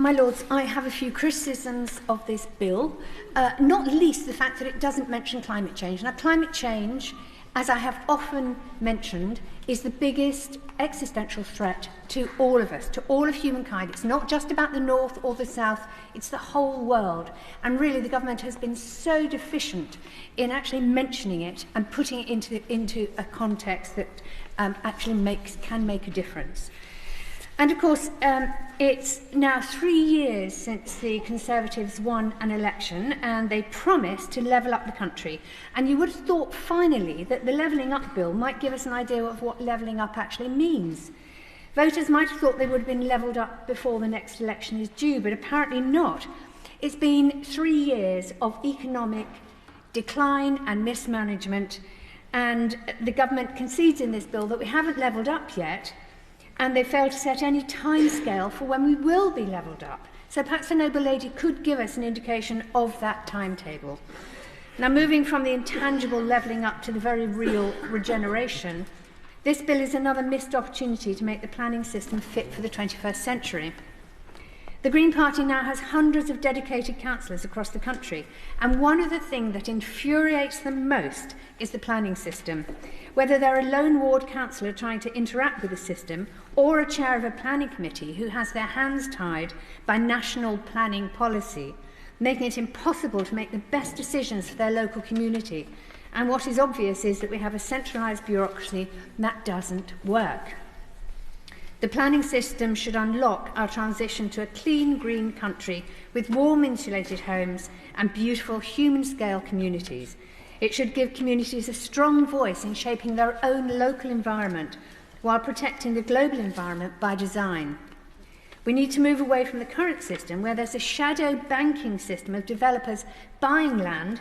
My Lords, I have a few criticisms of this bill, not least the fact that it doesn't mention climate change. Now, climate change, as I have often mentioned, is the biggest existential threat to all of us, to all of humankind. It's not just about the North or the South, it's the whole world. And really, the government has been so deficient in actually mentioning it and putting it into a context that actually can make a difference. And of course, it's now 3 years since the Conservatives won an election and they promised to level up the country. And you would have thought finally that the Levelling Up Bill might give us an idea of what levelling up actually means. Voters might have thought they would have been levelled up before the next election is due, but apparently not. It's been 3 years of economic decline and mismanagement, and the government concedes in this bill that we haven't levelled up yet, and they failed to set any timescale for when we will be levelled up. So perhaps the noble lady could give us an indication of that timetable. Now, moving from the intangible levelling up to the very real regeneration, this bill is another missed opportunity to make the planning system fit for the 21st century. The Green Party now has hundreds of dedicated councillors across the country, and one of the things that infuriates them most is the planning system. Whether they're a lone ward councillor trying to interact with the system or a chair of a planning committee who has their hands tied by national planning policy, making it impossible to make the best decisions for their local community. And what is obvious is that we have a centralised bureaucracy that doesn't work. The planning system should unlock our transition to a clean, green country with warm, insulated homes and beautiful human-scale communities. It should give communities a strong voice in shaping their own local environment while protecting the global environment by design. We need to move away from the current system where there's a shadow banking system of developers buying land,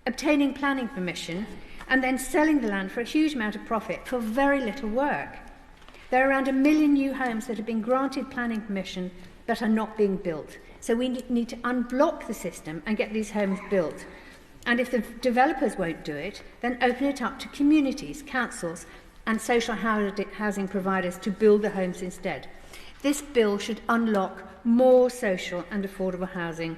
obtaining planning permission, and then selling the land for a huge amount of profit for very little work. There are around 1 million new homes that have been granted planning permission that are not being built. So we need to unblock the system and get these homes built. And if the developers won't do it, then open it up to communities, councils and social housing providers to build the homes instead. This bill should unlock more social and affordable housing.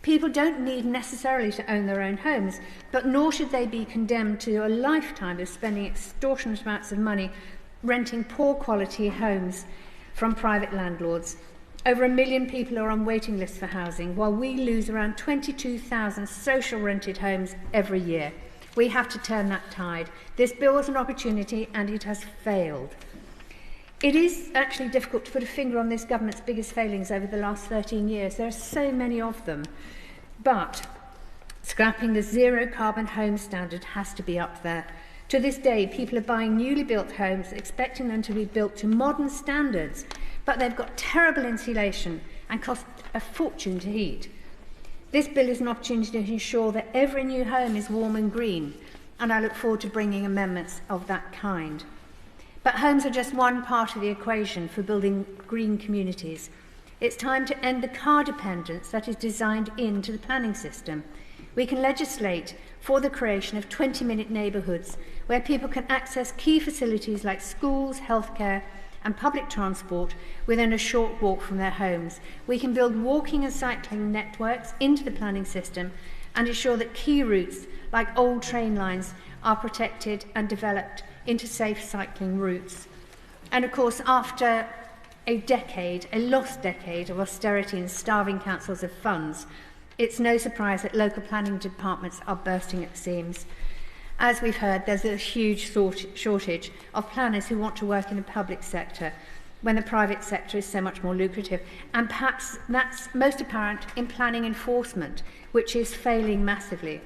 People don't need necessarily to own their own homes, but nor should they be condemned to a lifetime of spending extortionate amounts of money renting poor quality homes from private landlords. Over 1 million people are on waiting lists for housing, while we lose around 22,000 social rented homes every year. We have to turn that tide. This bill was an opportunity and it has failed. It is actually difficult to put a finger on this government's biggest failings over the last 13 years. There are so many of them. But scrapping the zero carbon home standard has to be up there. To this day, people are buying newly built homes, expecting them to be built to modern standards, but they've got terrible insulation and cost a fortune to heat. This bill is an opportunity to ensure that every new home is warm and green, and I look forward to bringing amendments of that kind. But homes are just one part of the equation for building green communities. It's time to end the car dependence that is designed into the planning system. We can legislate for the creation of 20-minute neighbourhoods where people can access key facilities like schools, healthcare and public transport within a short walk from their homes. We can build walking and cycling networks into the planning system and ensure that key routes like old train lines are protected and developed into safe cycling routes. And of course, after a lost decade of austerity and starving councils of funds, it's no surprise that local planning departments are bursting at the seams. As we've heard, there's a huge shortage of planners who want to work in the public sector when the private sector is so much more lucrative. And perhaps that's most apparent in planning enforcement, which is failing massively.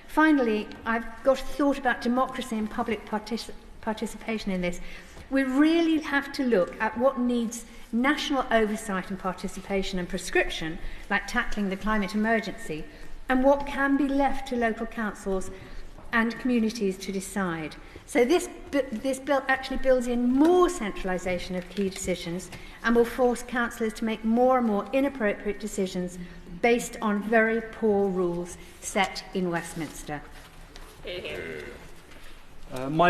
Finally, I've got a thought about democracy and public participation in this. We really have to look at what needs national oversight and participation and prescription, like tackling the climate emergency, and what can be left to local councils and communities to decide. So this bill actually builds in more centralisation of key decisions and will force councillors to make more and more inappropriate decisions based on very poor rules set in Westminster. My